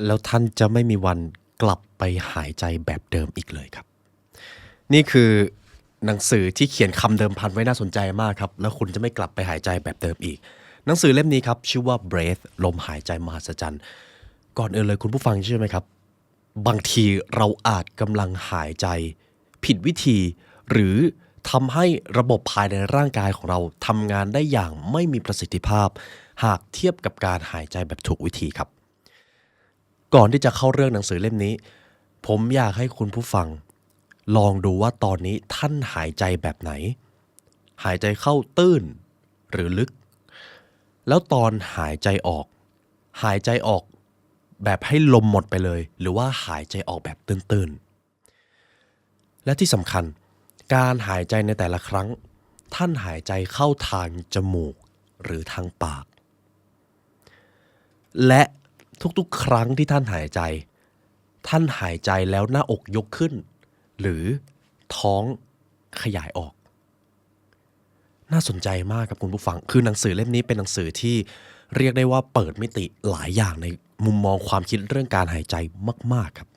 แล้วท่านจะไม่มีวันกลับไปหายใจแบบเดิมอีกเลยครับนี่คือหนังสือที่เขียนคำเดิมพันไว้น่าสนใจมากครับแล้วคุณจะไม่กลับไปหายใจแบบเดิมอีกหนังสือเล่มนี้ครับชื่อว่า Breath ลมหายใจมหัศจรรย์ก่อนอื่นเลยคุณผู้ฟังเชื่อไหมครับบางทีเราอาจกำลังหายใจผิดวิธีหรือทำให้ระบบภายในร่างกายของเราทำงานได้อย่างไม่มีประสิทธิภาพหากเทียบกับการหายใจแบบถูกวิธีครับก่อนที่จะเข้าเรื่องหนังสือเล่มนี้ผมอยากให้คุณผู้ฟังลองดูว่าตอนนี้ท่านหายใจแบบไหนหายใจเข้าตื้นหรือลึกแล้วตอนหายใจออกหายใจออกแบบให้ลมหมดไปเลยหรือว่าหายใจออกแบบตื้นๆและที่สำคัญการหายใจในแต่ละครั้งท่านหายใจเข้าทางจมูกหรือทางปากและทุกๆครั้งที่ท่านหายใจท่านหายใจแล้วหน้าอกยกขึ้นหรือท้องขยายออกน่าสนใจมากครับคุณผู้ฟังคือหนังสือเล่มนี้เป็นหนังสือที่เรียกได้ว่าเปิดมิติหลายอย่างในมุมมองความคิดเรื่องการหายใจมากๆครับ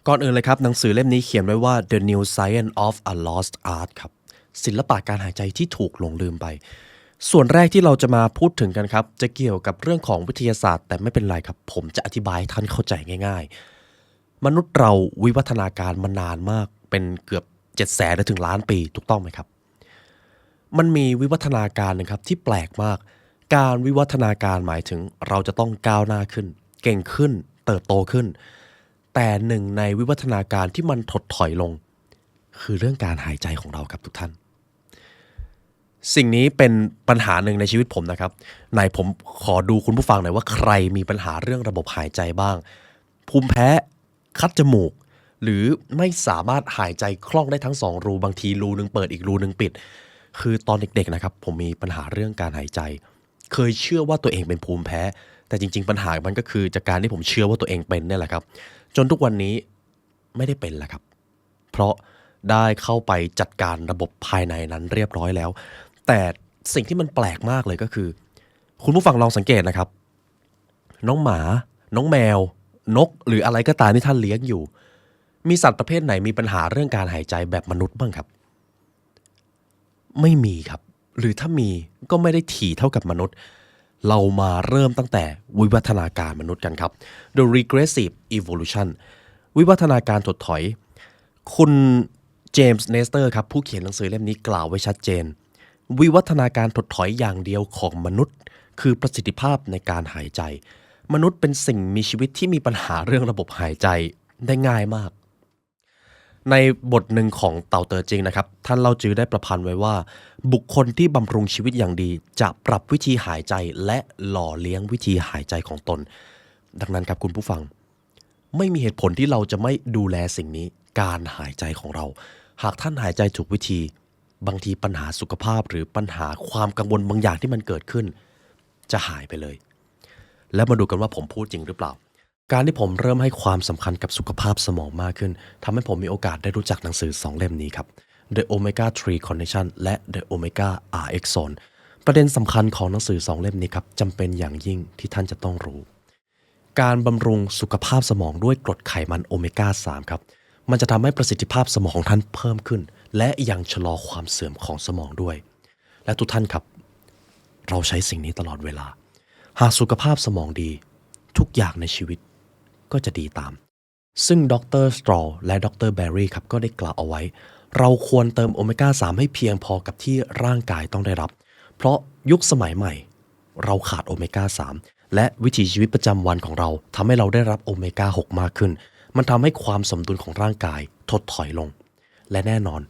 ก่อนอื่นเลยครับหนังสือเล่มนี้เขียนไว้ว่า The New Science of a Lost Art ครับศิลปะการหายใจที่ถูกหลงลืมไปส่วนแรกที่เราจะมาพูดถึงกันครับจะเกี่ยวกับเรื่องของวิทยาศาสตร์แต่ไม่เป็นไรครับผมจะอธิบายให้ท่านเข้าใจง่ายๆมนุษย์เราวิวัฒนาการมานานมากเป็นเกือบ700,000 ถึงล้านปีถูกต้องไหมครับมันมีวิวัฒนาการนะครับที่แปลกมากการวิวัฒนาการหมายถึงเราจะต้องก้าวหน้าขึ้นเก่งขึ้นเติบโตขึ้นแต่หนึ่งในวิวัฒนาการที่มันถดถอยลงคือเรื่องการหายใจของเราครับทุกท่าน สิ่งนี้เป็นปัญหาหนึ่งในชีวิตผมนะครับไหนผมขอดูคุณผู้ฟังหน่อยว่าใครมีปัญหาเรื่องระบบหายใจบ้างภูมิแพ้คัดจมูกหรือไม่สามารถหายใจคล่องได้ทั้งสองรูบางทีรูนึงเปิดอีกรูนึงปิดคือตอนเด็กๆนะครับผมมีปัญหาเรื่องการหายใจเคยเชื่อว่าตัวเองเป็นภูมิแพ้แต่จริงๆปัญหามันก็คือจากการที่ผมเชื่อว่าตัวเองเป็นนี่แหละครับจนทุกวันนี้ไม่ได้เป็นแล้วครับเพราะได้เข้าไปจัดการระบบภายในนั้นเรียบร้อยแล้ว แต่สิ่งที่มันแปลกมากเลยก็คือคุณผู้ฟังลองสังเกตนะครับน้องหมาน้องแมวนกหรืออะไรก็ตามที่ท่านเลี้ยงอยู่มีสัตว์ประเภทไหนมีปัญหาเรื่องการหายใจแบบมนุษย์บ้างครับไม่มีครับหรือถ้ามีก็ไม่ได้ถี่เท่ากับมนุษย์เรามาเริ่มตั้งแต่วิวัฒนาการมนุษย์กันครับ The Regressive Evolution วิวัฒนาการถดถอยคุณเจมส์เนสเตอร์ครับผู้เขียนหนังสือเล่มนี้กล่าวไว้ชัดเจนวิวัฒนาการถดถอยอย่างเดียวของมนุษย์คือประสิทธิภาพในการหายใจมนุษย์เป็นสิ่งมีชีวิตที่มีปัญหาเรื่องระบบหายใจได้ง่ายมากในบทหนึ่งของเต่าเต๋อจริงนะครับท่านเล่าจือได้ประพันธ์ไว้ว่าบุคคลที่บำรุงชีวิตอย่างดีจะปรับวิธีหายใจและหล่อเลี้ยงวิธีหายใจของตนดังนั้นครับคุณผู้ฟังไม่มีเหตุผลที่เราจะไม่ดูแลสิ่งนี้การหายใจของเราหากท่านหายใจถูกวิธีบางทีปัญหาสุขภาพหรือปัญหาความกังวลบางอย่างที่มันเกิดขึ้นจะหายไปเลยแล้วมาดูกันว่าผมพูดจริงหรือเปล่าการที่ผมเริ่มให้ความสำคัญกับสุขภาพสมองมากขึ้นทำให้ผมมีโอกาสได้รู้จักหนังสือ2 เล่มนี้ครับ The Omega 3 Connection และ The Omega RX Zone ประเด็นสำคัญของหนังสือ2 เล่มนี้ครับจำเป็นอย่างยิ่งที่ท่านจะต้องรู้การบำรุงสุขภาพสมองด้วยกรดไขมันโอเมก้า3ครับมันจะทำให้ประสิทธิภาพสมองของท่านเพิ่มขึ้นและยังชะลอความเสื่อมของสมองด้วยและทุกท่านครับเราใช้สิ่งนี้ตลอดเวลาหากสุขภาพสมองดีทุกอย่างในชีวิตก็จะดีตามซึ่งดรสตรอและดรแบร์รี่ครับก็ได้กล่าวเอาไว้เราควรเติมโอเมก้า3ให้เพียงพอกับที่ร่างกายต้องได้รับเพราะยุคสมัยใหม่เราขาดโอเมก้า3และวิถีชีวิตประจำวันของเราทำให้เราได้รับโอเมก้า6มากขึ้นมันทำให้ความสมดุลของร่างกายถดถอยลงและแน่นอน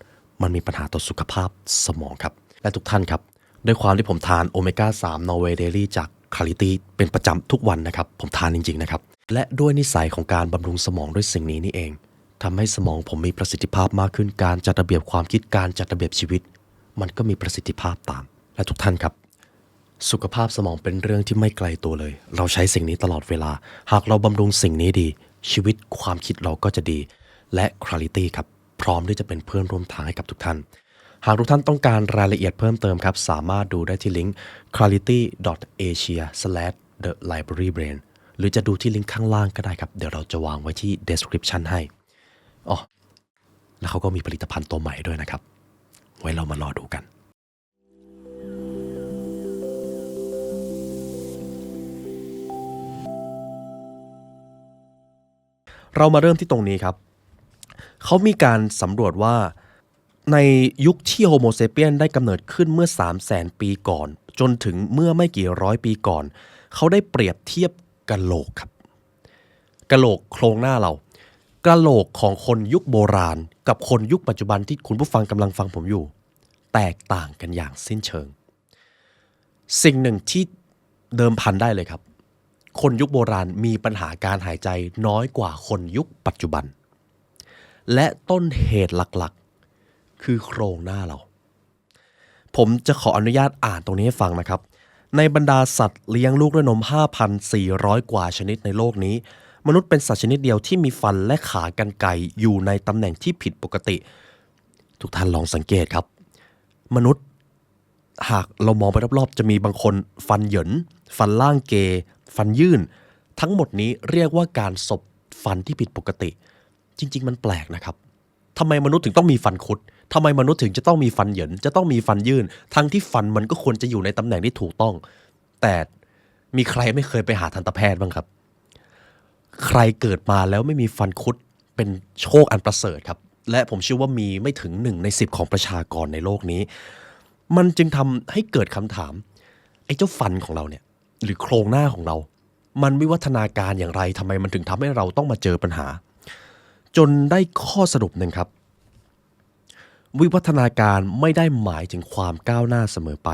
มันมีปัญหาต่อสุขภาพสมองครับและทุกท่านครับด้วยความที่ผมทานโอเมก้า3 Norway Daily จาก Clarity เป็นประจำทุกวันนะครับผมทานจริงๆนะครับและด้วยนิสัยของการบำรุงสมองด้วยสิ่งนี้นี่เองทำให้สมองผมมีประสิทธิภาพมากขึ้นการจัดระเบียบความคิดการจัดระเบียบชีวิตมันก็มีประสิทธิภาพตามและทุกท่านครับสุขภาพสมองเป็นเรื่องที่ไม่ไกลตัวเลยเราใช้สิ่งนี้ตลอดเวลาหากเราบำรุงสิ่งนี้ดีชีวิตความคิดเราก็จะดีและ Clarity ครับพร้อมที่จะเป็นเพื่อนร่วมทางให้กับทุกท่านหากทุกท่านต้องการรายละเอียดเพิ่มเติมครับสามารถดูได้ที่ลิงก์ clarity.asia/thelibrarybrain รือจะดูที่ลิงก์ข้างล่างก็ได้ครับเดี๋ยวเราจะวางไว้ที่ description ให้อ๋อแล้วเขาก็มีผลิตภัณฑ์ตัวใหม่ด้วยนะครับไว้เรามารอดูกันเรามาเริ่มที่ตรงนี้ครับเขามีการสำรวจว่าในยุคที่โฮโมเซเปียนได้กำเนิดขึ้นเมื่อ 300,000 ปีก่อนจนถึงเมื่อไม่กี่ร้อยปีก่อนเขาได้เปรียบเทียบกะโหลกครับกะโหลกโครงหน้าเรากะโหลกของคนยุคโบราณกับคนยุคปัจจุบันที่คุณผู้ฟังกำลังฟังผมอยู่แตกต่างกันอย่างสิ้นเชิงสิ่งหนึ่งที่เดิมพันได้เลยครับคนยุคโบราณมีปัญหาการหายใจน้อยกว่าคนยุคปัจจุบันและต้นเหตุหลักๆคือโครงหน้าเราผมจะขออนุญาตอ่านตรงนี้ให้ฟังนะครับในบรรดาสัตว์เลี้ยงลูกด้วยนม 5,400 กว่าชนิดในโลกนี้มนุษย์เป็นสัตว์ชนิดเดียวที่มีฟันและขากรรไกรอยู่ในตำแหน่งที่ผิดปกติทุกท่านลองสังเกตครับมนุษย์หากเรามองไปรอบๆจะมีบางคนฟันเหยินฟันล่างเกฟันยื่นทั้งหมดนี้เรียกว่าการสบฟันที่ผิดปกติจริงๆมันแปลกนะครับทำไมมนุษย์ถึงต้องมีฟันคุดทำไมมนุษย์ถึงจะต้องมีฟันเหยินจะต้องมีฟันยื่นทั้งที่ฟันมันก็ควรจะอยู่ในตำแหน่งที่ถูกต้องแต่มีใครไม่เคยไปหาทันตแพทย์บ้างครับใครเกิดมาแล้วไม่มีฟันคุดเป็นโชคอันประเสริฐครับและผมเชื่อว่ามีไม่ถึง1 ใน 10ของประชากรในโลกนี้มันจึงทำให้เกิดคำถามไอ้เจ้าฟันของเราเนี่ยหรือโครงหน้าของเรามันวิวัฒนาการอย่างไรทำไมมันถึงทำให้เราต้องมาเจอปัญหาจนได้ข้อสรุปหนึ่งครับวิวัฒนาการไม่ได้หมายถึงความก้าวหน้าเสมอไป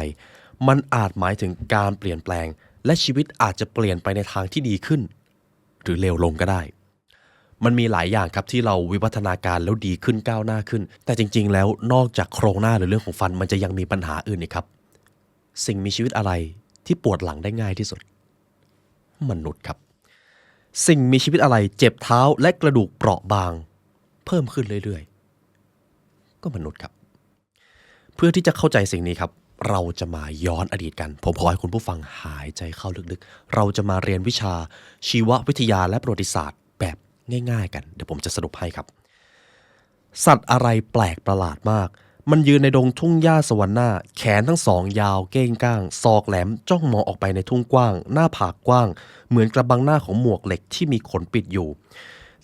มันอาจหมายถึงการเปลี่ยนแปลงและชีวิตอาจจะเปลี่ยนไปในทางที่ดีขึ้นหรือเลวลงก็ได้มันมีหลายอย่างครับที่เราวิวัฒนาการแล้วดีขึ้นก้าวหน้าขึ้นแต่จริงๆแล้วนอกจากโครงหน้าหรือเรื่องของฟันมันจะยังมีปัญหาอื่นอีกครับสิ่งมีชีวิตอะไรที่ปวดหลังได้ง่ายที่สุดมนุษย์ครับสิ่งมีชีวิตอะไรเจ็บเท้าและกระดูกเปราะบางเพิ่มขึ้นเรื่อยๆก็มนุษย์ครับเพื่อที่จะเข้าใจสิ่งนี้ครับเราจะมาย้อนอดีตกันผมขอให้คุณผู้ฟังหายใจเข้าลึกๆเราจะมาเรียนวิชาชีววิทยาและประวัติศาสตร์แบบง่ายๆกันเดี๋ยวผมจะสรุปให้ครับสัตว์อะไรแปลกประหลาดมากมันยืนในดงทุ่งหญ้าสวรรค์หน้าแขนทั้งสองยาวเก้งก้างศอกแหลมจ้องมองออกไปในทุ่งกว้างหน้าผากกว้างเหมือนกระบังหน้าของหมวกเหล็กที่มีขนปิดอยู่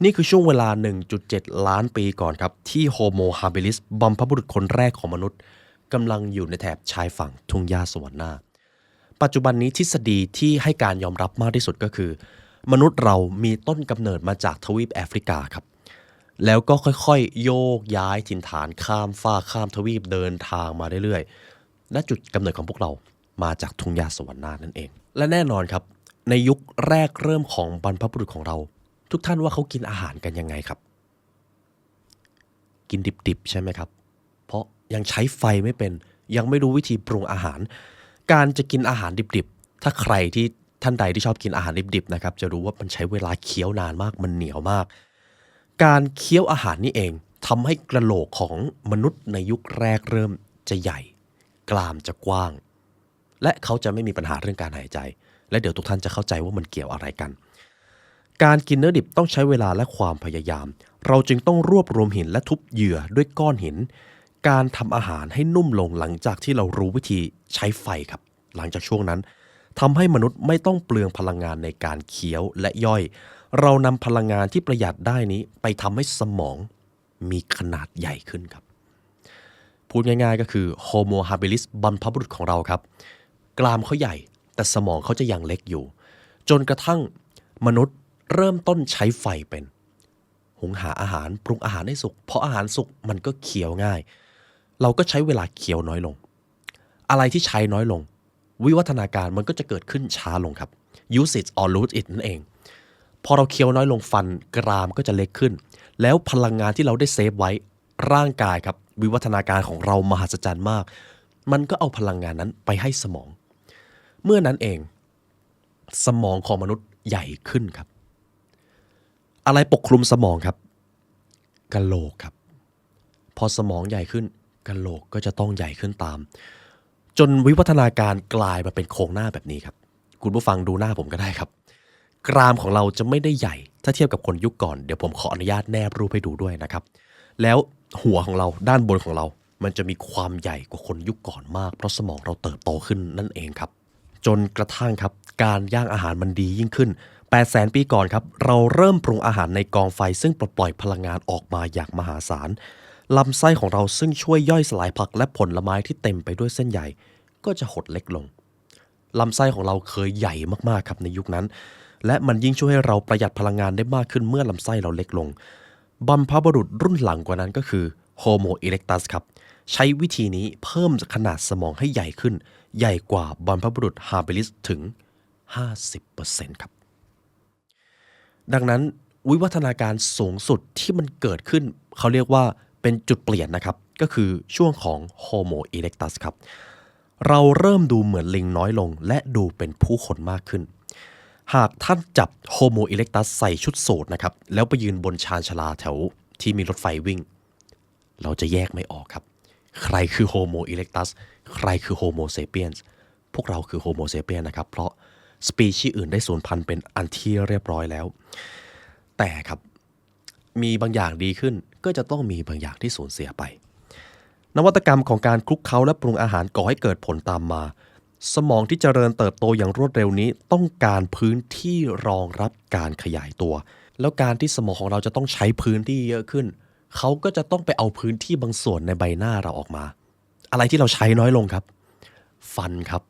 นี่คือช่วงเวลา 1.7 ล้านปีก่อนครับที่โฮโมฮาบิลิสบัมพบุรุษคนแรกของมนุษย์กำลังอยู่ในแถบชายฝั่งทุ่งหญ้าสวรรค์หน้าปัจจุบันนี้ทฤษฎีที่ให้การยอมรับมากที่สุดก็คือมนุษย์เรามีต้นกำเนิดมาจากทวีปแอฟริกาครับแล้วก็ค่อยๆโยกย้ายถิ่นฐานข้ามฟากข้ามทวีปเดินทางมาเรื่อยๆและจุดกำเนิดของพวกเรามาจากทุ่งหญ้าสวรรค์หน้านั่นเองและแน่นอนครับในยุคแรกเริ่มของบรรพบุรุษของเราทุกท่านว่าเขากินอาหารกันยังไงครับกินดิบๆใช่ไหมครับเพราะยังใช้ไฟไม่เป็นยังไม่รู้วิธีปรุงอาหารการจะกินอาหารดิบๆถ้าใครที่ท่านใดที่ชอบกินอาหารดิบๆนะครับจะรู้ว่ามันใช้เวลาเคี้ยวนานมากมันเหนียวมากการเคี้ยวอาหารนี่เองทำให้กระโหลกของมนุษย์ในยุคแรกเริ่มจะใหญ่กรามจะกว้างและเขาจะไม่มีปัญหาเรื่องการหายใจและเดี๋ยวทุกท่านจะเข้าใจว่ามันเกี่ยวอะไรกันการกินเนื้อดิบต้องใช้เวลาและความพยายามเราจึงต้องรวบรวมหินและทุบเหยื่อด้วยก้อนหินการทำอาหารให้นุ่มลงหลังจากที่เรารู้วิธีใช้ไฟครับหลังจากช่วงนั้นทำให้มนุษย์ไม่ต้องเปลืองพลังงานในการเคี้ยวและย่อยเรานำพลังงานที่ประหยัดได้นี้ไปทำให้สมองมีขนาดใหญ่ขึ้นครับพูดง่ายๆก็คือ Homo habilis บรรพบุรุษของเราครับกรามเขาใหญ่แต่สมองเขาจะยังเล็กอยู่จนกระทั่งมนุษย์เริ่มต้นใช้ไฟเป็นหุงหาอาหารปรุงอาหารให้สุกพออาหารสุกมันก็เคี้ยวง่ายเราก็ใช้เวลาเคี้ยวน้อยลงอะไรที่ใช้น้อยลงวิวัฒนาการมันก็จะเกิดขึ้นช้าลงครับ use it or lose it นั่นเองพอเราเคี้ยวน้อยลงฟันกรามก็จะเล็กขึ้นแล้วพลังงานที่เราได้เซฟไว้ร่างกายครับวิวัฒนาการของเรามหัศจรรย์มากมันก็เอาพลังงานนั้นไปให้สมองเมื่อนั้นเองสมองของมนุษย์ใหญ่ขึ้นครับอะไรปกคลุมสมองครับกะโหลกครับพอสมองใหญ่ขึ้นกะโหลกก็จะต้องใหญ่ขึ้นตามจนวิวัฒนาการกลายมาเป็นโครงหน้าแบบนี้ครับคุณผู้ฟังดูหน้าผมก็ได้ครับ กรามของเราจะไม่ได้ใหญ่ถ้าเทียบกับคนยุคก่อนเดี๋ยวผมขออนุญาตแนบรูปให้ดูด้วยนะครับแล้วหัวของเราด้านบนของเรามันจะมีความใหญ่กว่าคนยุคก่อนมากเพราะสมองเราเติบโตขึ้นนั่นเองครับจนกระทั่งครับการย่างอาหารมันดียิ่งขึ้น800,000 ปีก่อนครับเราเริ่มปรุงอาหารในกองไฟซึ่งปลดปล่อยพลังงานออกมาอย่างมหาศาลลำไส้ของเราซึ่งช่วยย่อยสลายผักและผลไม้ที่เต็มไปด้วยเส้นใยก็จะหดเล็กลงลำไส้ของเราเคยใหญ่มากๆครับในยุคนั้นและมันยิ่งช่วยให้เราประหยัดพลังงานได้มากขึ้นเมื่อลำไส้เราเล็กลงบรรพบุรุษรุ่นหลังกว่านั้นก็คือ Homo erectus ครับใช้วิธีนี้เพิ่มขนาดสมองให้ใหญ่ขึ้นใหญ่กว่าบรรพบุรุษ habilis ถึง 50% ครับดังนั้นวิวัฒนาการสูงสุดที่มันเกิดขึ้นเขาเรียกว่าเป็นจุดเปลี่ยนนะครับก็คือช่วงของ Homo erectus ครับเราเริ่มดูเหมือนลิงน้อยลงและดูเป็นผู้คนมากขึ้นหากท่านจับ Homo erectus ใส่ชุดสูทนะครับแล้วไปยืนบนชานชาลาแถวที่มีรถไฟวิ่งเราจะแยกไม่ออกครับใครคือ Homo erectus ใครคือ Homo sapiens พวกเราคือ Homo sapiens นะครับเพราะสปีชีส์อื่นได้สูญพันธุ์เป็นอันที่เรียบร้อยแล้วแต่ครับมีบางอย่างดีขึ้นก็จะต้องมีบางอย่างที่สูญเสียไปนวัตกรรมของการคลุกเคล้าและปรุงอาหารก่อให้เกิดผลตามมาสมองที่เจริญเติบโตอย่างรวดเร็วนี้ต้องการพื้นที่รองรับการขยายตัวแล้วการที่สมองของเราจะต้องใช้พื้นที่เยอะขึ้นเขาก็จะต้องไปเอาพื้นที่บางส่วนในใบหน้าเราออกมาอะไรที่เราใช้น้อยลงครับฟันครับ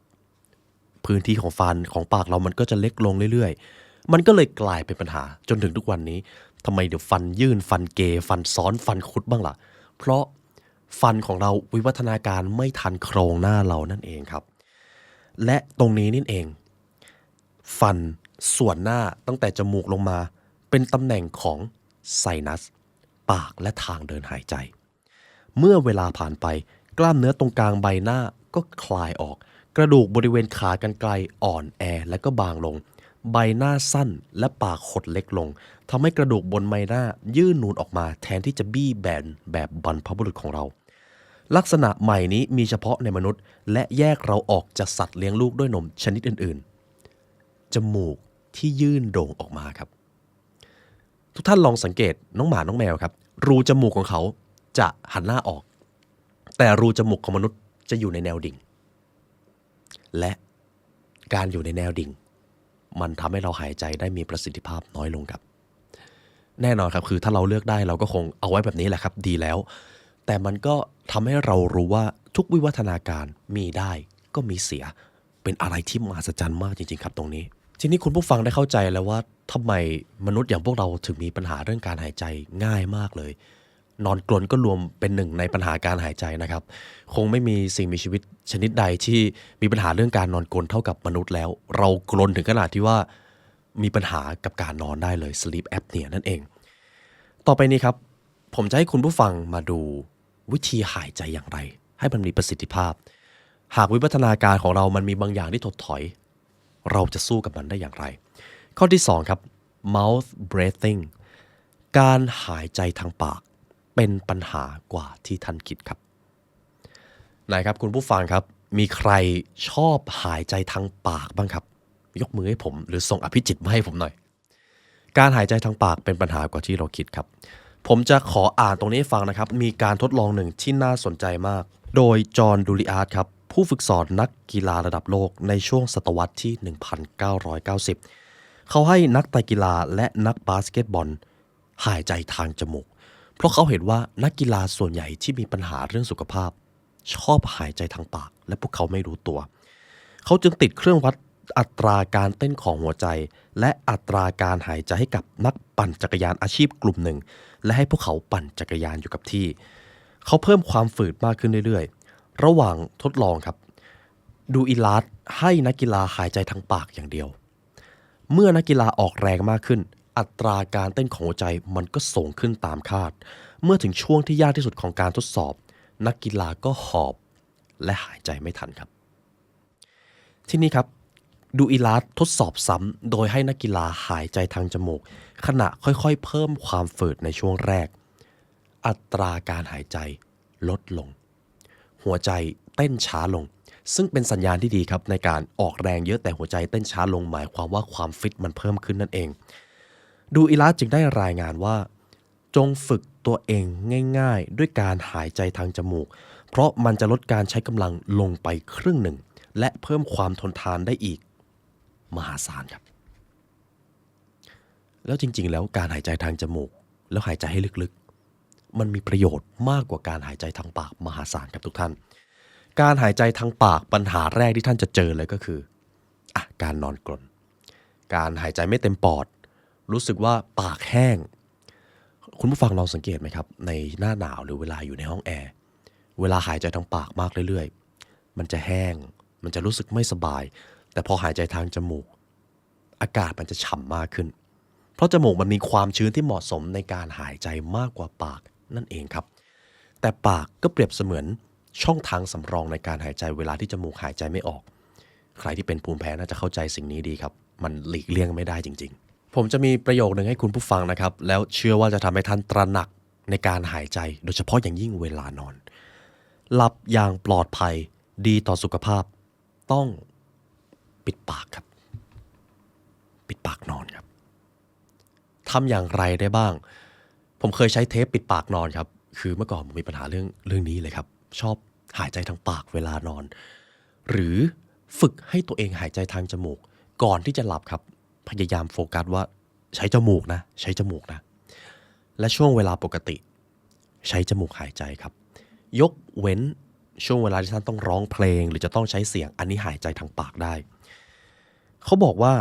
พื้นที่ของฟันของปากเรามันก็จะเล็กลงเรื่อยๆมันก็เลยกลายเป็นปัญหาจนถึงทุกวันนี้ทำไมเดี๋ยวฟันยื่นฟันเกยฟันซ้อนฟันคุดบ้างล่ะเพราะฟันของเราวิวัฒนาการไม่ทันโครงหน้าเรานั่นเองครับและตรงนี้นี่เองฟันส่วนหน้าตั้งแต่จมูกลงมาเป็นตำแหน่งของไซนัสปากและทางเดินหายใจเมื่อเวลาผ่านไปกล้ามเนื้อตรงกลางใบหน้าก็คลายออกกระดูกบริเวณขากรรไกรอ่อนแอและก็บางลงใบหน้าสั้นและปากหดเล็กลงทำให้กระดูกบนใบหน้ายื่นนูนออกมาแทนที่จะบี้แบนแบบบรรพบุรุษของเราลักษณะใหม่นี้มีเฉพาะในมนุษย์และแยกเราออกจากสัตว์เลี้ยงลูกด้วยนมชนิดอื่นๆจมูกที่ยื่นโด่งออกมาครับทุกท่านลองสังเกตน้องหมาน้องแมวครับรูจมูกของเขาจะหันหน้าออกแต่รูจมูกของมนุษย์จะอยู่ในแนวดิ่งและการอยู่ในแนวดิ่งมันทำให้เราหายใจได้มีประสิทธิภาพน้อยลงครับแน่นอนครับคือถ้าเราเลือกได้เราก็คงเอาไว้แบบนี้แหละครับดีแล้วแต่มันก็ทำให้เรารู้ว่าทุกวิวัฒนาการมีได้ก็มีเสียเป็นอะไรที่มหัศจรรย์มากจริงๆครับตรงนี้ทีนี้คุณผู้ฟังได้เข้าใจแล้วว่าทำไมมนุษย์อย่างพวกเราถึงมีปัญหาเรื่องการหายใจง่ายมากเลยนอนกรนก็รวมเป็นหนึ่งในปัญหาการหายใจนะครับคงไม่มีสิ่งมีชีวิตชนิดใดที่มีปัญหาเรื่องการนอนกรนเท่ากับมนุษย์แล้วเรากรนถึงขนาดที่ว่ามีปัญหากับการนอนได้เลย sleep apnea นั่นเองต่อไปนี้ครับผมจะให้คุณผู้ฟังมาดูวิธีหายใจอย่างไรให้มันมีประสิทธิภาพหากวิวัฒนาการของเรามันมีบางอย่างที่ถดถอยเราจะสู้กับมันได้อย่างไรข้อที่2ครับ mouth breathing การหายใจทางปากเป็นปัญหากว่าที่ท่านคิดครับไหนครับคุณผู้ฟังครับมีใครชอบหายใจทางปากบ้างครับยกมือให้ผมหรือส่งอภิจิตรมาให้ผมหน่อยการหายใจทางปากเป็นปัญหากว่าที่เราคิดครับผมจะขออ่านตรงนี้ให้ฟังนะครับมีการทดลองหนึ่งที่น่าสนใจมากโดยจอห์นดูริอาร์ตครับผู้ฝึกสอนนักกีฬาระดับโลกในช่วงศตวรรษที่ 1990 เขาให้นักไตรกีฬาและนักบาสเกตบอลหายใจทางจมูกเพราะเขาเห็นว่านักกีฬาส่วนใหญ่ที่มีปัญหาเรื่องสุขภาพชอบหายใจทางปากและพวกเขาไม่รู้ตัวเขาจึงติดเครื่องวัดอัตราการเต้นของหัวใจและอัตราการหายใจให้กับนักปั่นจักรยานอาชีพกลุ่มหนึ่งและให้พวกเขาปั่นจักรยานอยู่กับที่เขาเพิ่มความฝืดมากขึ้นเรื่อยๆระหว่างทดลองครับดูอิลาสให้นักกีฬาหายใจทางปากอย่างเดียวเมื่อนักกีฬาออกแรงมากขึ้นอัตราการเต้นของหัวใจมันก็สูงขึ้นตามคาดเมื่อถึงช่วงที่ยากที่สุดของการทดสอบนักกีฬาก็หอบและหายใจไม่ทันครับที่นี่ครับดูอิลาสทดสอบซ้ำโดยให้นักกีฬาหายใจทางจมูกขณะค่อยๆเพิ่มความฝืดในช่วงแรกอัตราการหายใจลดลงหัวใจเต้นช้าลง ซึ่งเป็นสัญญาณที่ดีครับในการออกแรงเยอะแต่หัวใจเต้นช้าลงหมายความว่าความฟิตมันเพิ่มขึ้นนั่นเองดูอิลัสจึงได้รายงานว่าจงฝึกตัวเองง่ายๆด้วยการหายใจทางจมูกเพราะมันจะลดการใช้กำลังลงไปครึ่งหนึ่งและเพิ่มความทนทานได้อีกมหาศาลครับแล้วจริงๆแล้วการหายใจทางจมูกแล้วหายใจให้ลึกๆมันมีประโยชน์มากกว่าการหายใจทางปากมหาศาลครับทุกท่านการหายใจทางปากปัญหาแรกที่ท่านจะเจอเลยก็คือการนอนกรนการหายใจไม่เต็มปอดรู้สึกว่าปากแห้งคุณผู้ฟังลองสังเกตไหมครับในหน้าหนาวหรือเวลาอยู่ในห้องแอร์เวลาหายใจทางปากมากเรื่อยๆมันจะแห้งมันจะรู้สึกไม่สบายแต่พอหายใจทางจมูกอากาศมันจะฉ่ำมากขึ้นเพราะจมูกมันมีความชื้นที่เหมาะสมในการหายใจมากกว่าปากนั่นเองครับแต่ปากก็เปรียบเสมือนช่องทางสำรองในการหายใจเวลาที่จมูกหายใจไม่ออกใครที่เป็นภูมิแพ้น่าจะเข้าใจสิ่งนี้ดีครับมันหลีกเลี่ยงไม่ได้จริงๆผมจะมีประโยคนึงให้คุณผู้ฟังนะครับแล้วเชื่อว่าจะทำให้ท่านตระหนักในการหายใจโดยเฉพาะอย่างยิ่งเวลานอนหลับอย่างปลอดภัยดีต่อสุขภาพต้องปิดปากครับปิดปากนอนครับทำอย่างไรได้บ้างผมเคยใช้เทปปิดปากนอนครับคือเมื่อก่อนผมมีปัญหาเรื่องนี้เลยครับชอบหายใจทางปากเวลานอนหรือฝึกให้ตัวเองหายใจทางจมูกก่อนที่จะหลับครับพยายามโฟกัสว่าใช้จมูกนะใช้จมูกนะและช่วงเวลาปกติใช้จมูกหายใจครับยกเว้นช่วงเวลาที่ท่านต้องร้องเพลงหรือจะต้องใช้เสียงอันนี้หายใจทางปากได้เขาบอกว่า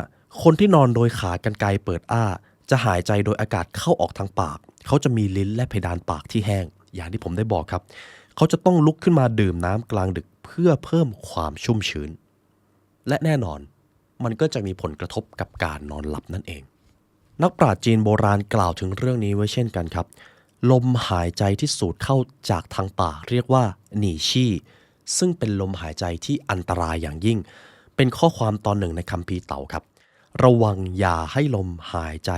คนที่นอนโดยขากรรไกรเปิดอ้าจะหายใจโดยอากาศเข้าออกทางปากเขาจะมีลิ้นและเพดานปากที่แห้งอย่างที่ผมได้บอกครับเขาจะต้องลุกขึ้นมาดื่มน้ำกลางดึกเพื่อเพิ่มความชุ่มชื้นและแน่นอนมันก็จะมีผลกระทบกับการนอนหลับนั่นเองนักปราชญ์จีนโบราณกล่าวถึงเรื่องนี้ไว้เช่นกันครับลมหายใจที่สูดเข้าจากทางปากเรียกว่าหนีชี่ซึ่งเป็นลมหายใจที่อันตรายอย่างยิ่งเป็นข้อความตอนหนึ่งในคัมภีร์เต่าครับระวังอย่าให้ลมหายใจ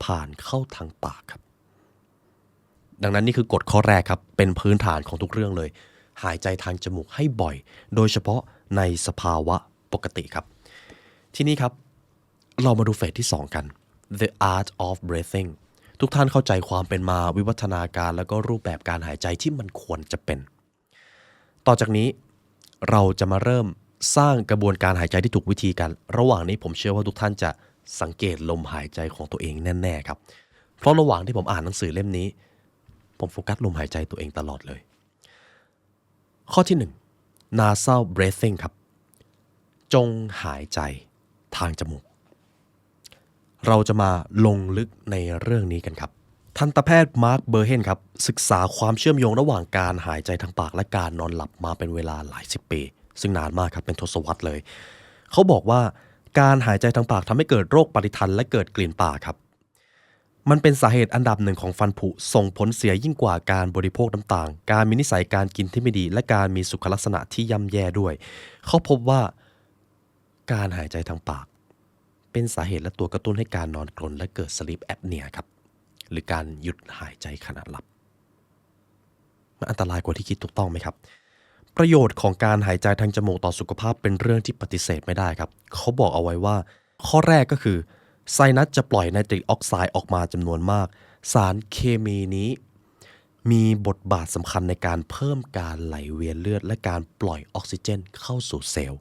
ผ่านเข้าทางปากครับดังนั้นนี่คือกฎข้อแรกครับเป็นพื้นฐานของทุกเรื่องเลยหายใจทางจมูกให้บ่อยโดยเฉพาะในสภาวะปกติครับทีนี้ครับเรามาดูเฟสที่2กัน The Art of Breathing ทุกท่านเข้าใจความเป็นมาวิวัฒนาการแล้วก็รูปแบบการหายใจที่มันควรจะเป็นต่อจากนี้เราจะมาเริ่มสร้างกระบวนการหายใจที่ถูกวิธีกันระหว่างนี้ผมเชื่อว่าทุกท่านจะสังเกตลมหายใจของตัวเองแน่ๆครับเพราะระหว่างที่ผมอ่านหนังสือเล่มนี้ผมโฟกัสลมหายใจตัวเองตลอดเลยข้อที่1 nasal breathing ครับจงหายใจทางจมูกเราจะมาลงลึกในเรื่องนี้กันครับทันตแพทย์มาร์คเบอร์เฮนครับศึกษาความเชื่อมโยงระหว่างการหายใจทางปากและการนอนหลับมาเป็นเวลาหลายสิบปีซึ่งนานมากครับเป็นทศวรรษเลยเขาบอกว่าการหายใจทางปากทำให้เกิดโรคปฏิทันและเกิดกลิ่นปากครับมันเป็นสาเหตุอันดับหนึ่งของฟันผุส่งผลเสียยิ่งกว่าการบริโภคน้ำตาลการมีนิสัยการกินที่ไม่ดีและการมีสุขลักษณะที่ย่ำแย่ด้วยเขาพบว่าการหายใจทางปากเป็นสาเหตุและตัวกระตุ้นให้การนอนกรนและเกิด sleep apnea ครับหรือการหยุดหายใจขณะหลับมันอันตรายกว่าที่คิดถูกต้องไหมครับประโยชน์ของการหายใจทางจมูกต่อสุขภาพเป็นเรื่องที่ปฏิเสธไม่ได้ครับเขาบอกเอาไว้ว่าข้อแรกก็คือไซนัสจะปล่อยไนตริกออกไซด์ออกมาจำนวนมากสารเคมีนี้มีบทบาทสำคัญในการเพิ่มการไหลเวียนเลือดและการปล่อยออกซิเจนเข้าสู่เซลล์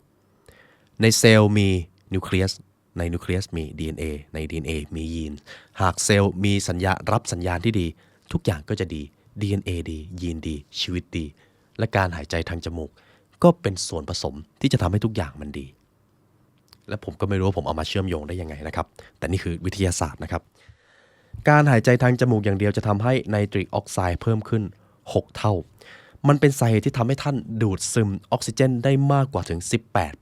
ในเซลล์มีนิวเคลียสในนิวเคลียสมี DNA ใน DNA มียีนหากเซลล์มีสัญญารับสัญญาณที่ดีทุกอย่างก็จะดี DNA ดียีนดีชีวิตดีและการหายใจทางจมูกก็เป็นส่วนผสมที่จะทำให้ทุกอย่างมันดีและผมก็ไม่รู้ว่าผมเอามาเชื่อมโยงได้ยังไงนะครับแต่นี่คือวิทยาศาสตร์นะครับการหายใจทางจมูกอย่างเดียวจะทำให้ไนตริกออกไซด์เพิ่มขึ้น6เท่ามันเป็นสาเหตุที่ทำให้ท่านดูดซึมออกซิเจนได้มากกว่าถึง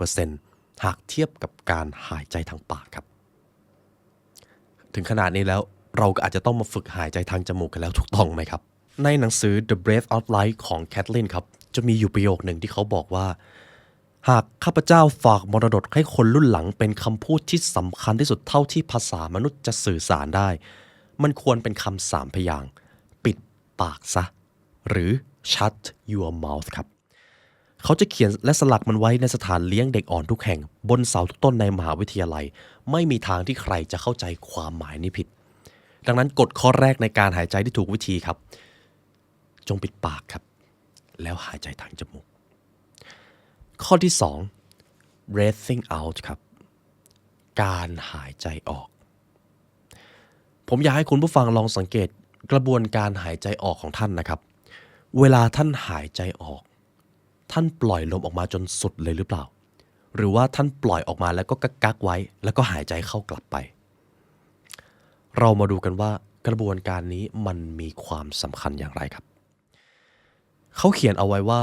18%หากเทียบกับการหายใจทางปากครับถึงขนาดนี้แล้วเราก็อาจจะต้องมาฝึกหายใจทางจมูกกันแล้วถูกต้องไหมครับในหนังสือ The Breath of Life ของแคทลินครับจะมีอยู่ประโยคหนึ่งที่เขาบอกว่าหากข้าพเจ้าฝากมรดกให้คนรุ่นหลังเป็นคำพูดที่สำคัญที่สุดเท่าที่ภาษามนุษย์จะสื่อสารได้มันควรเป็นคำ3 พยางค์ปิดปากซะหรือ shut your mouth ครับ เขาจะเขียนและสลักมันไว้ในสถานเลี้ยงเด็กอ่อนทุกแห่งบนเสาทุกต้นในมหาวิทยาลัยไม่มีทางที่ใครจะเข้าใจความหมายนี้ผิดดังนั้นกฎข้อแรกในการหายใจที่ถูกวิธีครับจงปิดปากครับแล้วหายใจทางจมูกข้อที่2 breathing out ครับการหายใจออกผมอยากให้คุณผู้ฟังลองสังเกตกระบวนการหายใจออกของท่านนะครับเวลาท่านหายใจออกท่านปล่อยลมออกมาจนสุดเลยหรือเปล่าหรือว่าท่านปล่อยออกมาแล้วก็กักไว้แล้วก็หายใจเข้ากลับไปเรามาดูกันว่ากระบวนการนี้มันมีความสำคัญอย่างไรครับเขาเขียนเอาไว้ว่า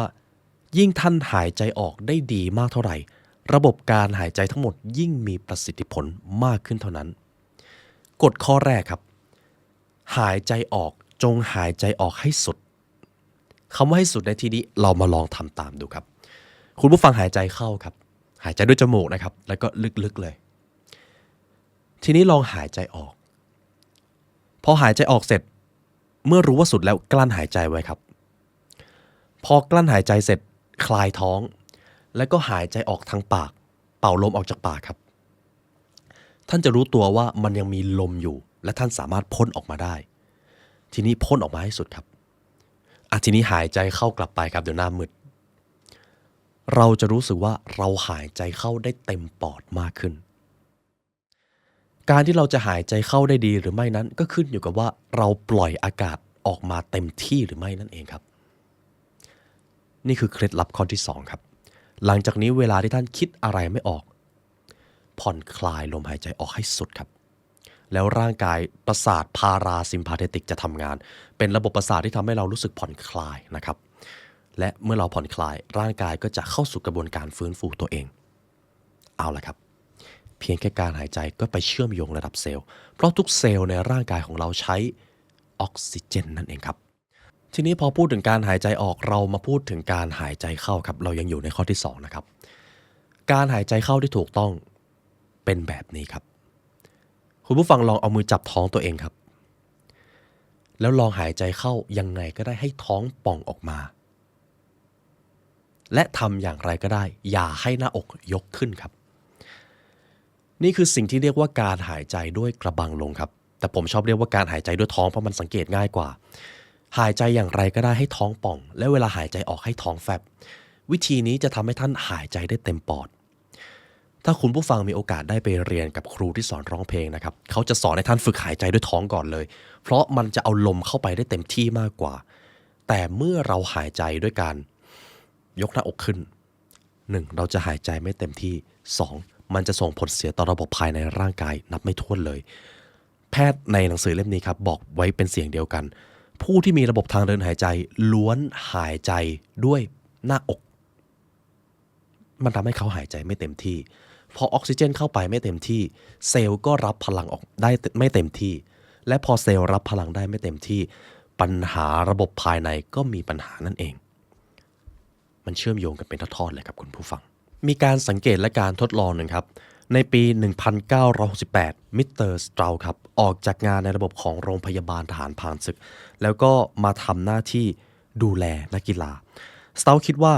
ยิ่งท่านหายใจออกได้ดีมากเท่าไหร่ระบบการหายใจทั้งหมดยิ่งมีประสิทธิผลมากขึ้นเท่านั้นกฎข้อแรกครับหายใจออกจงหายใจออกให้สุดคำว่าให้สุดในที่นี้เรามาลองทำตามดูครับคุณผู้ฟังหายใจเข้าครับหายใจด้วยจมูกนะครับแล้วก็ลึกๆเลยทีนี้ลองหายใจออกพอหายใจออกเสร็จเมื่อรู้ว่าสุดแล้วกลั้นหายใจไว้ครับพอกลั้นหายใจเสร็จคลายท้องแล้วก็หายใจออกทางปากเป่าลมออกจากปากครับท่านจะรู้ตัวว่ามันยังมีลมอยู่และท่านสามารถพ่นออกมาได้ทีนี้พ่นออกมาให้สุดครับทีนี้หายใจเข้ากลับไปครับเดี๋ยวหน้ามืดเราจะรู้สึกว่าเราหายใจเข้าได้เต็มปอดมากขึ้นการที่เราจะหายใจเข้าได้ดีหรือไม่นั้นก็ขึ้นอยู่กับว่าเราปล่อยอากาศออกมาเต็มที่หรือไม่นั่นเองครับนี่คือเคล็ดลับข้อที่2ครับหลังจากนี้เวลาที่ท่านคิดอะไรไม่ออกผ่อนคลายลมหายใจออกให้สุดครับแล้วร่างกายประสาทพาราซิมพาเทติกจะทำงานเป็นระบบประสาทที่ทำให้เรารู้สึกผ่อนคลายนะครับและเมื่อเราผ่อนคลายร่างกายก็จะเข้าสู่กระบวนการฟื้นฟูตัวเองเอาละครับเพียงแค่การหายใจก็ไปเชื่อมโยงระดับเซลล์เพราะทุกเซลล์ในร่างกายของเราใช้ออกซิเจนนั่นเองครับทีนี้พอพูดถึงการหายใจออกเรามาพูดถึงการหายใจเข้าครับเรายังอยู่ในข้อที่2นะครับการหายใจเข้าที่ถูกต้องเป็นแบบนี้ครับคุณผู้ฟังลองเอามือจับท้องตัวเองครับแล้วลองหายใจเข้ายังไงก็ได้ให้ท้องป่องออกมาและทำอย่างไรก็ได้อย่าให้หน้าอกยกขึ้นครับนี่คือสิ่งที่เรียกว่าการหายใจด้วยกระบังลมครับแต่ผมชอบเรียกว่าการหายใจด้วยท้องเพราะมันสังเกตง่ายกว่าหายใจอย่างไรก็ได้ให้ท้องป่องและเวลาหายใจออกให้ท้องแฟบวิธีนี้จะทำให้ท่านหายใจได้เต็มปอดถ้าคุณผู้ฟังมีโอกาสได้ไปเรียนกับครูที่สอนร้องเพลงนะครับเขาจะสอนให้ท่านฝึกหายใจด้วยท้องก่อนเลยเพราะมันจะเอาลมเข้าไปได้เต็มที่มากกว่าแต่เมื่อเราหายใจด้วยการยกหน้าอกขึ้น 1. เราจะหายใจไม่เต็มที่ 2. มันจะส่งผลเสียต่อระบบภายในร่างกายนับไม่ถ้วนเลยแพทย์ในหนังสือเล่มนี้ครับบอกไว้เป็นเสียงเดียวกันผู้ที่มีระบบทางเดินหายใจล้วนหายใจด้วยหน้าอกมันทำให้เขาหายใจไม่เต็มที่พอออกซิเจนเข้าไปไม่เต็มที่เซลล์ก็รับพลังออกได้ไม่เต็มที่และพอเซลล์รับพลังได้ไม่เต็มที่ปัญหาระบบภายในก็มีปัญหานั่นเองมันเชื่อมโยงกันเป็นทอดๆเลยครับคุณผู้ฟังมีการสังเกตและการทดลองหนึ่งครับในปี 1968 มิสเตอร์สตราวครับออกจากงานในระบบของโรงพยาบาลทหารผ่านศึกแล้วก็มาทำหน้าที่ดูแลนักกีฬาสตราวคิดว่า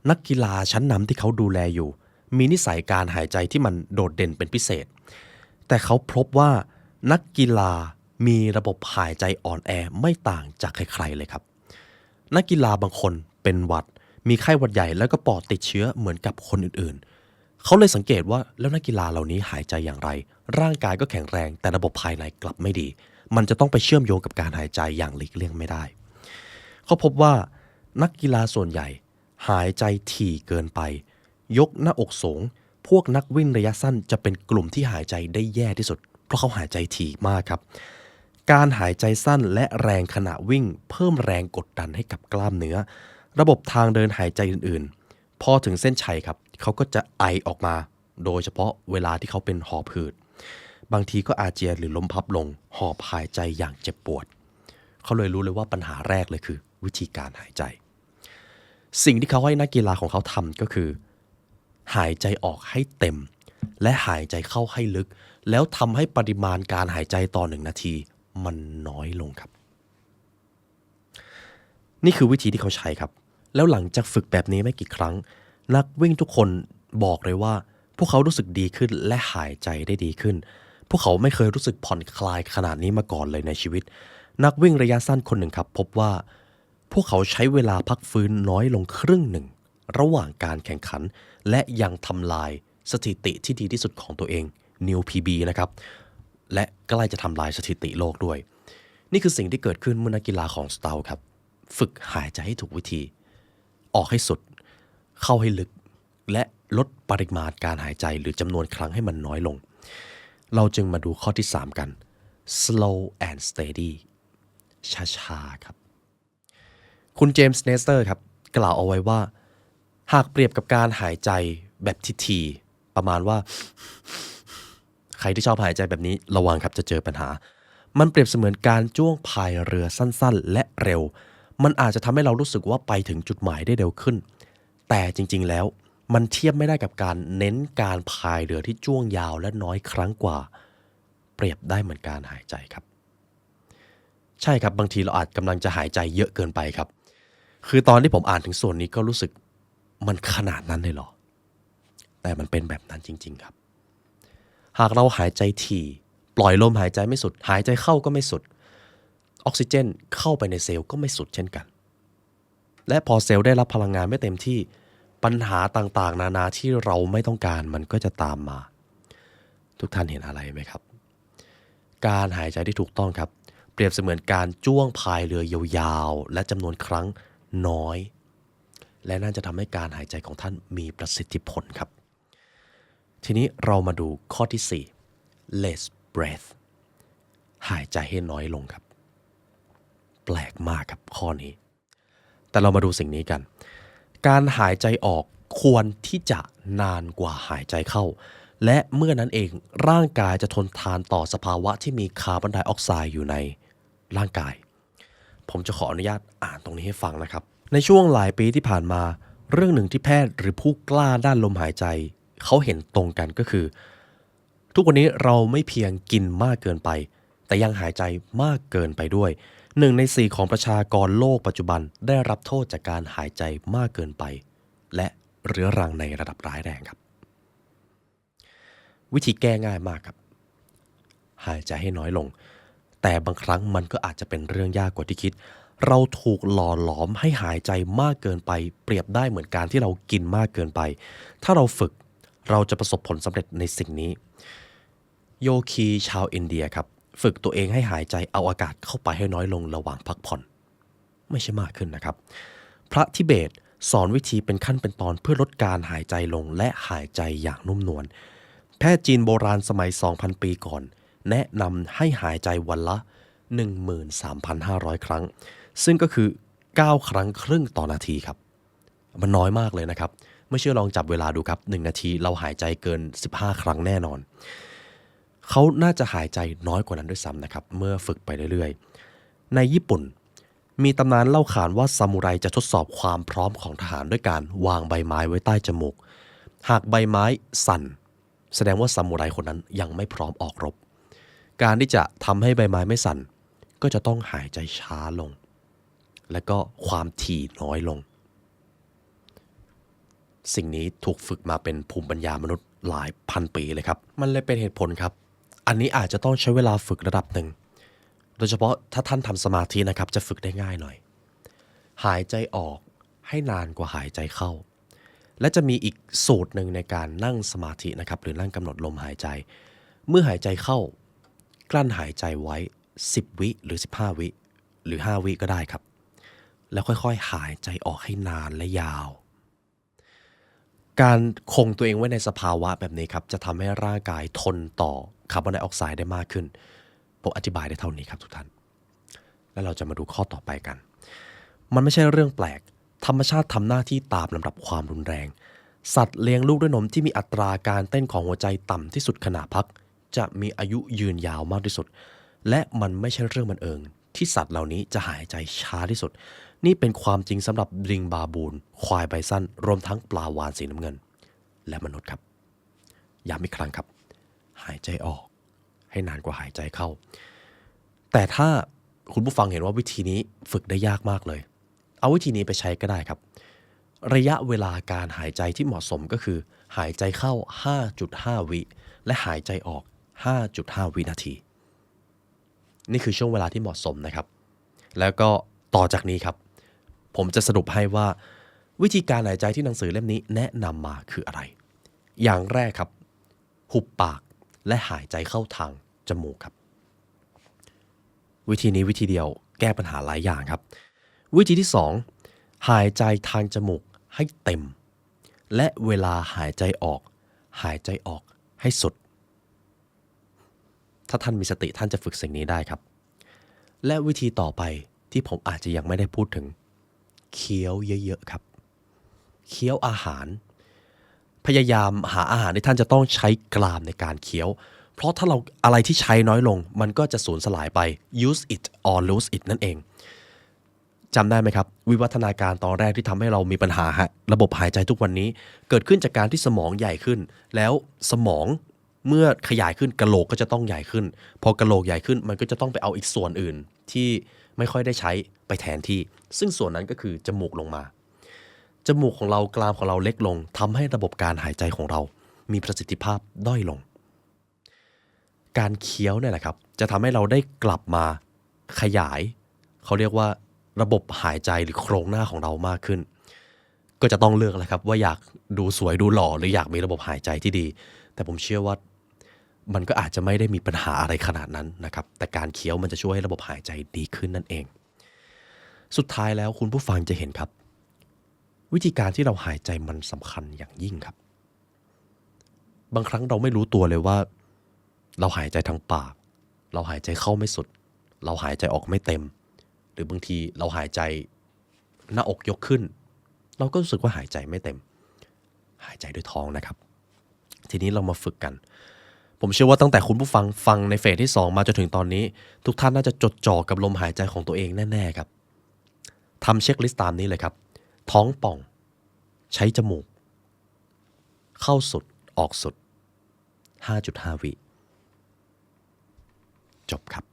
นักกีฬาชั้นนำที่เขาดูแลอยู่มีนิสัยการหายใจที่มันโดดเด่นเป็นพิเศษแต่เขาพบว่านักกีฬามีระบบหายใจอ่อนแอไม่ต่างจากใครๆเลยครับนักกีฬาบางคนเป็นหวัดมีไข้หวัดใหญ่แล้วก็ปอดติดเชื้อเหมือนกับคนอื่นๆเขาเลยสังเกตว่าแล้วนักกีฬาเหล่านี้หายใจอย่างไรร่างกายก็แข็งแรงแต่ระบบภายในกลับไม่ดีมันจะต้องไปเชื่อมโยงกับการหายใจอย่างหลีกเลี่ยงไม่ได้เขาพบว่านักกีฬาส่วนใหญ่หายใจถี่เกินไปยกหน้าอกสูงพวกนักวิ่งระยะสั้นจะเป็นกลุ่มที่หายใจได้แย่ที่สุดเพราะเขาหายใจถี่มากครับการหายใจสั้นและแรงขณะวิ่งเพิ่มแรงกดดันให้กับกล้ามเนื้อระบบทางเดินหายใจอื่นๆพอถึงเส้นชัยครับเขาก็จะไอออกมาโดยเฉพาะเวลาที่เขาเป็นหอบหืดบางทีก็อาเจียนหรือล้มพับลงหอบหายใจอย่างเจ็บปวดเขาเลยรู้เลยว่าปัญหาแรกเลยคือวิธีการหายใจสิ่งที่เขาให้นักกีฬาของเขาทำก็คือหายใจออกให้เต็มและหายใจเข้าให้ลึกแล้วทำให้ปริมาณการหายใจต่อ1 นาทีมันน้อยลงครับนี่คือวิธีที่เขาใช้ครับ แล้วหลังจากฝึกแบบนี้ไม่กี่ครั้งนักวิ่งทุกคนบอกเลยว่าพวกเขารู้สึกดีขึ้นและหายใจได้ดีขึ้นพวกเขาไม่เคยรู้สึกผ่อนคลายขนาดนี้มาก่อนเลยในชีวิตนักวิ่งระยะสั้นคนหนึ่งครับพบว่าพวกเขาใช้เวลาพักฟื้นน้อยลงครึ่งหนึ่งระหว่างการแข่งขันและยังทำลายสถิติที่ดีที่สุดของตัวเอง New PB นะครับและใกล้จะทำลายสถิติโลกด้วยนี่คือสิ่งที่เกิดขึ้นเมื่อนักกีฬาของ Stout ครับฝึกหายใจให้ถูกวิธีออกให้สุดเข้าให้ลึกและลดปริมาณการหายใจหรือจำนวนครั้งให้มันน้อยลงเราจึงมาดูข้อที่3กัน slow and steady ช้าๆครับคุณเจมส์เนสเตอร์ครับกล่าวเอาไว้ว่าหากเปรียบกับการหายใจแบบทีๆประมาณว่าใครที่ชอบหายใจแบบนี้ระวังครับจะเจอปัญหามันเปรียบเสมือนการจ้วงพายเรือสั้นๆและเร็วมันอาจจะทำให้เรารู้สึกว่าไปถึงจุดหมายได้เร็วขึ้นแต่จริงๆแล้วมันเทียบไม่ได้กับการเน้นการพายเรือที่จ้วงยาวและน้อยครั้งกว่าเปรียบได้เหมือนการหายใจครับใช่ครับบางทีเราอาจกำลังจะหายใจเยอะเกินไปครับคือตอนที่ผมอ่านถึงส่วนนี้ก็รู้สึกมันขนาดนั้นเลยเหรอแต่มันเป็นแบบนั้นจริงๆครับหากเราหายใจถี่ปล่อยลมหายใจไม่สุดหายใจเข้าก็ไม่สุดออกซิเจนเข้าไปในเซลล์ก็ไม่สุดเช่นกันและพอเซลล์ได้รับพลังงานไม่เต็มที่ปัญหาต่างๆนานาที่เราไม่ต้องการมันก็จะตามมาทุกท่านเห็นอะไรไหมครับการหายใจที่ถูกต้องครับเปรียบเสมือนการจ้วงพายเรือยาวๆและจำนวนครั้งน้อยและน่าจะทำให้การหายใจของท่านมีประสิทธิผลครับทีนี้เรามาดูข้อที่4 less breath หายใจให้น้อยลงครับแปลกมากครับข้อนี้แต่เรามาดูสิ่งนี้กันการหายใจออกควรที่จะนานกว่าหายใจเข้าและเมื่อนั้นเองร่างกายจะทนทานต่อสภาวะที่มีคาร์บอนไดออกไซด์อยู่ในร่างกายผมจะขออนุญาตอ่านตรงนี้ให้ฟังนะครับในช่วงหลายปีที่ผ่านมาเรื่องหนึ่งที่แพทย์หรือผู้กล้าด้านลมหายใจเขาเห็นตรงกันก็คือทุกวันนี้เราไม่เพียงกินมากเกินไปแต่ยังหายใจมากเกินไปด้วย1 ใน 4ของประชากรโลกปัจจุบันได้รับโทษจากการหายใจมากเกินไปและเรื้อรังในระดับร้ายแรงครับวิธีแก้ง่ายมากครับหายใจให้น้อยลงแต่บางครั้งมันก็อาจจะเป็นเรื่องยากกว่าที่คิดเราถูกหล่อหลอมให้หายใจมากเกินไปเปรียบได้เหมือนการที่เรากินมากเกินไปถ้าเราฝึกเราจะประสบผลสำเร็จในสิ่งนี้โยคีชาวอินเดียครับฝึกตัวเองให้หายใจเอาอากาศเข้าไปให้น้อยลงระหว่างพักผ่อนไม่ใช่มากขึ้นนะครับพระทิเบตสอนวิธีเป็นขั้นเป็นตอนเพื่อลดการหายใจลงและหายใจอย่างนุ่มนวลแพทย์จีนโบราณสมัย 2,000 ปีก่อนแนะนำให้หายใจวันละ 13,500 ครั้งซึ่งก็คือ9 ครั้งครึ่งต่อนาทีครับมันน้อยมากเลยนะครับไม่เชื่อลองจับเวลาดูครับ1 นาทีเราหายใจเกิน15 ครั้งแน่นอนเขาน่าจะหายใจน้อยกว่านั้นด้วยซ้ำนะครับเมื่อฝึกไปเรื่อยๆในญี่ปุ่นมีตำนานเล่าขานว่าซามูไรจะทดสอบความพร้อมของทหารด้วยการวางใบไม้ไว้ใต้จมูกหากใบไม้สั่นแสดงว่าซามูไรคนนั้นยังไม่พร้อมออกรบการที่จะทำให้ใบไม้ไม่สั่นก็จะต้องหายใจช้าลงและก็ความถี่น้อยลงสิ่งนี้ถูกฝึกมาเป็นภูมิปัญญามนุษย์หลายพันปีเลยครับมันเลยเป็นเหตุผลครับอันนี้อาจจะต้องใช้เวลาฝึกระดับหนึ่งโดยเฉพาะถ้าท่านทำสมาธินะครับจะฝึกได้ง่ายหน่อยหายใจออกให้นานกว่าหายใจเข้าและจะมีอีกสูตรหนึ่งในการนั่งสมาธินะครับหรือนั่งกำหนดลมหายใจเมื่อหายใจเข้ากลั้นหายใจไว้10 วิหรือ15 วิหรือ5 วิก็ได้ครับแล้วค่อยๆหายใจออกให้นานและยาวการคงตัวเองไว้ในสภาวะแบบนี้ครับจะทำให้ร่างกายทนต่อคาร์บอนไดออกไซด์ได้มากขึ้นผมอธิบายได้เท่านี้ครับทุกท่านแล้วเราจะมาดูข้อต่อไปกันมันไม่ใช่เรื่องแปลกธรรมชาติทำหน้าที่ตามลำดับความรุนแรงสัตว์เลี้ยงลูกด้วยนมที่มีอัตราการเต้นของหัวใจต่ำที่สุดขณะพักจะมีอายุยืนยาวมากที่สุดและมันไม่ใช่เรื่องบังเอิญที่สัตว์เหล่านี้จะหายใจช้าที่สุดนี่เป็นความจริงสำหรับลิงบาบูนควายไบซันรวมทั้งปลาวาฬสีน้ำเงินและมนุษย์ครับย้ำอีกครั้งครับหายใจออกให้นานกว่าหายใจเข้าแต่ถ้าคุณผู้ฟังเห็นว่าวิธีนี้ฝึกได้ยากมากเลย เอาวิธีนี้ไปใช้ก็ได้ครับระยะเวลาการหายใจที่เหมาะสมก็คือหายใจเข้า 5.5 วิและหายใจออก 5.5 วินาทีนี่คือช่วงเวลาที่เหมาะสมนะครับแล้วก็ต่อจากนี้ครับผมจะสรุปให้ว่าวิธีการหายใจที่หนังสือเล่มนี้แนะนำมาคืออะไรอย่างแรกครับหุบปากและหายใจเข้าทางจมูกครับวิธีนี้วิธีเดียวแก้ปัญหาหลายอย่างครับวิธีที่2หายใจทางจมูกให้เต็มและเวลาหายใจออกให้สุดถ้าท่านมีสติท่านจะฝึกสิ่งนี้ได้ครับและวิธีต่อไปที่ผมอาจจะยังไม่ได้พูดถึงเคี้ยวเยอะๆครับเคี้ยวอาหารพยายามหาอาหารที่ท่านจะต้องใช้กรามในการเคี้ยวเพราะถ้าเราอะไรที่ใช้น้อยลงมันก็จะสูญสลายไป use it or lose it นั่นเองจำได้ไหมครับวิวัฒนาการตอนแรกที่ทำให้เรามีปัญหาระบบหายใจทุกวันนี้เกิดขึ้นจากการที่สมองใหญ่ขึ้นแล้วสมองเมื่อขยายขึ้นกะโหลกก็จะต้องใหญ่ขึ้นพอกะโหลกใหญ่ขึ้นมันก็จะต้องไปเอาอีกส่วนอื่นที่ไม่ค่อยได้ใช้ไปแทนที่ซึ่งส่วนนั้นก็คือจมูกลงมาจมูกของเรากรามของเราเล็กลงทำให้ระบบการหายใจของเรามีประสิทธิภาพด้อยลงการเคี้ยวเนี่ยแหละครับจะทำให้เราได้กลับมาขยายเขาเรียกว่าระบบหายใจหรือโครงหน้าของเรามากขึ้นก็จะต้องเลือกแหละครับว่าอยากดูสวยดูหล่อหรืออยากมีระบบหายใจที่ดีแต่ผมเชื่อว่ามันก็อาจจะไม่ได้มีปัญหาอะไรขนาดนั้นนะครับแต่การเคี้ยวมันจะช่วยให้ระบบหายใจดีขึ้นนั่นเองสุดท้ายแล้วคุณผู้ฟังจะเห็นครับวิธีการที่เราหายใจมันสำคัญอย่างยิ่งครับบางครั้งเราไม่รู้ตัวเลยว่าเราหายใจทางปากเราหายใจเข้าไม่สุดเราหายใจออกไม่เต็มหรือบางทีเราหายใจหน้าอกยกขึ้นเราก็รู้สึกว่าหายใจไม่เต็มหายใจด้วยท้องนะครับทีนี้เรามาฝึกกันผมเชื่อว่าตั้งแต่คุณผู้ฟังในเฟสที่2มาจนถึงตอนนี้ทุกท่านน่าจะจดจ่อกับลมหายใจของตัวเองแน่ๆครับทำเช็คลิสต์ตามนี้เลยครับท้องป่องใช้จมูกเข้าสุดออกสุด 5.5 วิจบครับ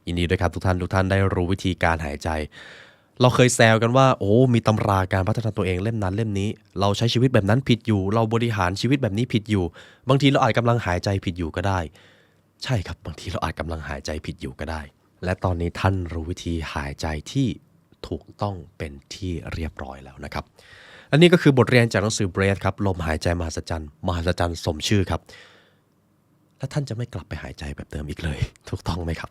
ยินดีด้วยครับทุกท่านได้รู้วิธีการหายใจเราเคยแซวกันว่าโอ้มีตำราการพัฒนาตัวเองเล่มนั้นเล่มนี้เราใช้ชีวิตแบบนั้นผิดอยู่เราบริหารชีวิตแบบนี้ผิดอยู่บางทีเราอาจกำลังหายใจผิดอยู่ก็ได้ใช่ครับบางทีเราอาจกำลังหายใจผิดอยู่ก็ได้และตอนนี้ท่านรู้วิธีหายใจที่ถูกต้องเป็นที่เรียบร้อยแล้วนะครับและนี่ก็คือบทเรียนจากหนังสือ Breath ครับลมหายใจมหัศจรรย์สมชื่อครับและท่านจะไม่กลับไปหายใจแบบเดิมอีกเลยถูกต้องไหมครับ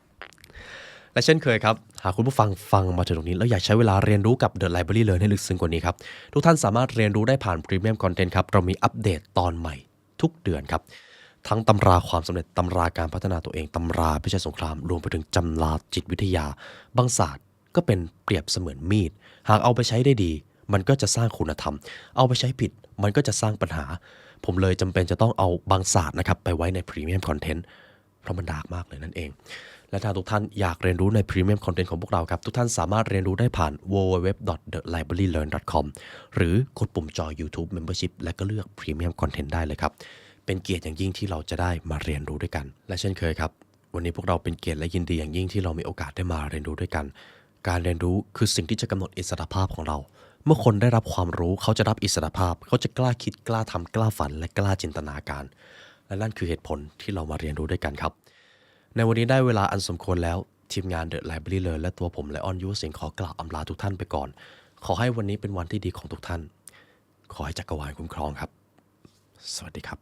และเช่นเคยครับหากคุณผู้ฟังมาถึงตรงนี้แล้วอยากใช้เวลาเรียนรู้กับ The Library Learn ให้ลึกซึ้งกว่านี้ครับทุกท่านสามารถเรียนรู้ได้ผ่าน Premium Content ครับเรามีอัปเดตตอนใหม่ทุกเดือนครับทั้งตำราความสำเร็จตำราการพัฒนาตัวเองตำราพิชิตสงครามรวมไปถึงตำราจิตวิทยาบางศาสตร์ก็เป็นเปรียบเสมือนมีดหากเอาไปใช้ได้ดีมันก็จะสร้างคุณธรรมเอาไปใช้ผิดมันก็จะสร้างปัญหาผมเลยจำเป็นจะต้องเอาบางศาสตร์นะครับไปไว้ใน Premium Content เพราะมันดาร์กมากเลยนั่นเองและถ้าทุกท่านอยากเรียนรู้ใน Premium Content ของพวกเราครับทุกท่านสามารถเรียนรู้ได้ผ่าน www.thelibrarylearn.com หรือกดปุ่มจอย YouTube Membership และก็เลือก Premium Content ได้เลยครับเป็นเกียรติอย่างยิ่งที่เราจะได้มาเรียนรู้ด้วยกันและเช่นเคยครับวันนี้พวกเราเป็นเกียรติและยินดีอย่างยิ่งที่เรามีโอกาสได้มาเรียนรู้ด้วยกันการเรียนรู้คือสิ่งที่จะกำหนดอิสรภาพของเราเมื่อคนได้รับความรู้เขาจะรับอิสรภาพเขาจะกล้าคิดกล้าทำกล้าฝันและกล้าจินตนาการและนั่นคือเหตุผลที่เรามาเรียนรู้ด้วยกันครับในวันนี้ได้เวลาอันสมควรแล้วทีมงาน The Library Learn และตัวผมและออนยูสิงขอกล่าวอำลาทุกท่านไปก่อนขอให้วันนี้เป็นวันที่ดีของทุกท่านขอให้จักรวาลคุ้มครองครับสวัสดีครับ